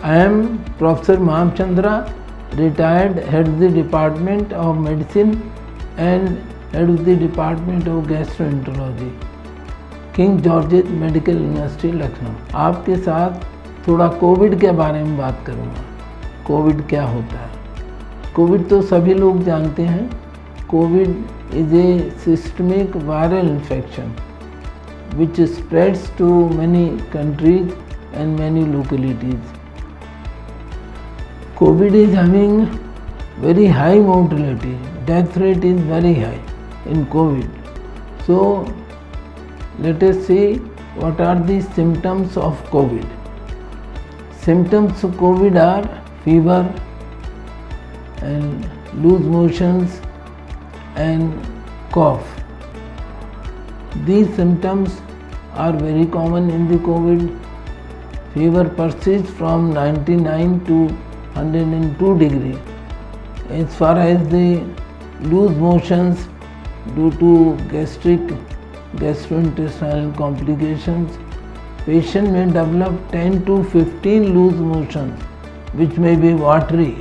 I am Professor Mahamchandra, retired head of the Department of Medicine and head of the Department of Gastroenterology, king George's medical university Lucknow. आपके साथ थोड़ा Covid के बारे में बात करूँगा। कोविड क्या होता है? कोविड तो सभी लोग जानते हैं। Covid is a systemic viral infection which spreads to many countries and many localities. COVID is having very high mortality. Death rate is very high in COVID. So let us see what are the symptoms of COVID. Symptoms of COVID are fever and loose motions and cough. These symptoms are very common in the COVID. Fever persists from 99 to 102 degrees. As far as the loose motions due to gastrointestinal complications, patient may develop 10 to 15 loose motions which may be watery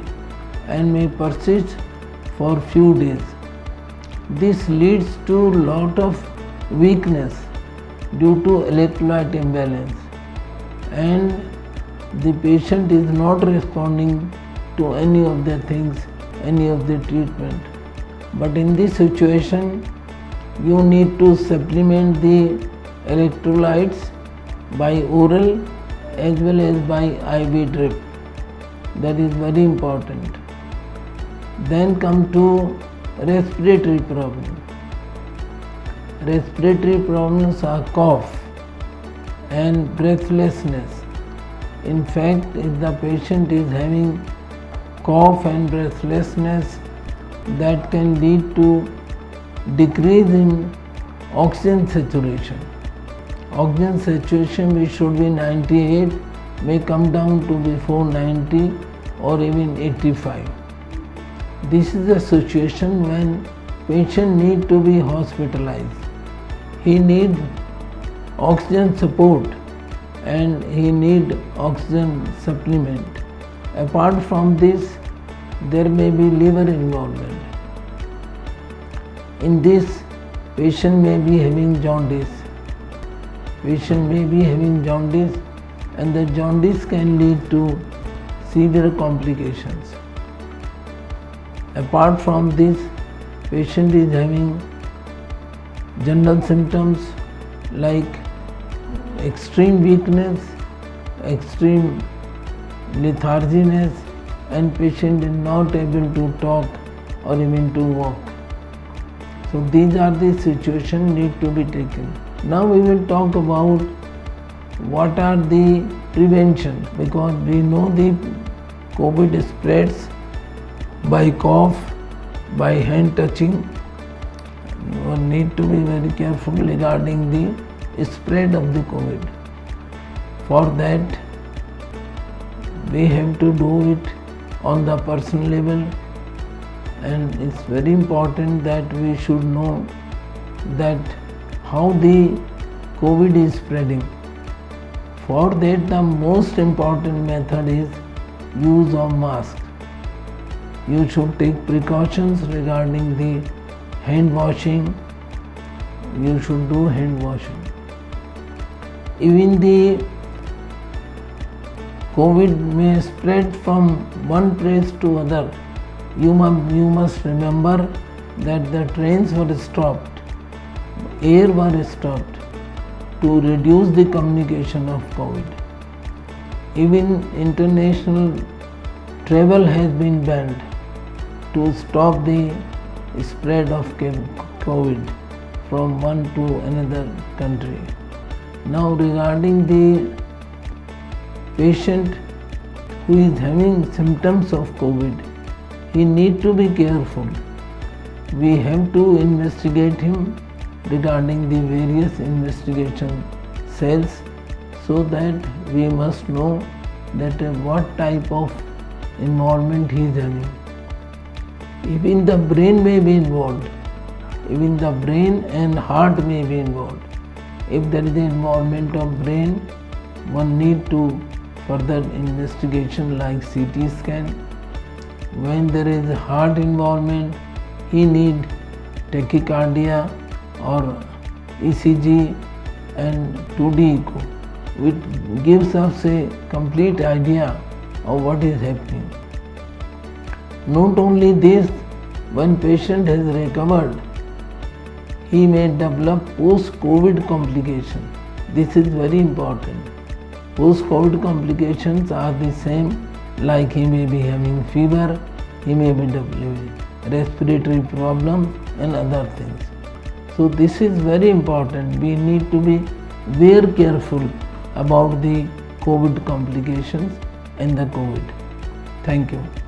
and may persist for few days. This leads to lot of weakness due to electrolyte imbalance, and the patient is not responding to any of the things, any of the treatment. But in this situation, you need to supplement the electrolytes by oral as well as by IV drip. That is very important. Then come to respiratory problem. Respiratory problems are cough and breathlessness. In fact, if the patient is having cough and breathlessness, that can lead to decrease in oxygen saturation. Oxygen saturation, which should be 98, may come down to before 90 or even 85. This is a situation when patient need to be hospitalized. He need oxygen support and he need oxygen supplement. Apart from this, there may be liver involvement. In this, patient may be having jaundice. Patient may be having jaundice, and the jaundice can lead to severe complications. Apart from this, patient is having general symptoms like extreme weakness, extreme letharginess, and patient is not able to talk or even to walk. So these are the situations need to be taken. Now we will talk about what are the prevention, because we know the COVID spreads by cough, by hand touching. You need to be very careful regarding the spread of the COVID. For that, we have to do it on the personal level, and it's very important that we should know that how the COVID is spreading. For that, the most important method is use of mask. You should take precautions regarding the hand washing. You should do hand washing. Even the COVID may spread from one place to other. You must remember that the trains were stopped, air were stopped to reduce the communication of COVID. Even international travel has been banned to stop the spread of COVID from one to another country. Now regarding the patient who is having symptoms of COVID, he need to be careful. We have to investigate him regarding the various investigation cells, so that we must know that what type of involvement he is having. Even the brain may be involved. Even the brain and heart may be involved. If there is involvement of brain, one need to further investigation like CT scan. When there is heart involvement, he need tachycardia or ECG and 2D echo, which gives us a complete idea of what is happening. Not only this, when patient has recovered, he may develop post-COVID complication. This is very important. Post-COVID complications are the same, like he may be having fever, he may be developing respiratory problems and other things. So this is very important. We need to be very careful about the COVID complications and the COVID. Thank you.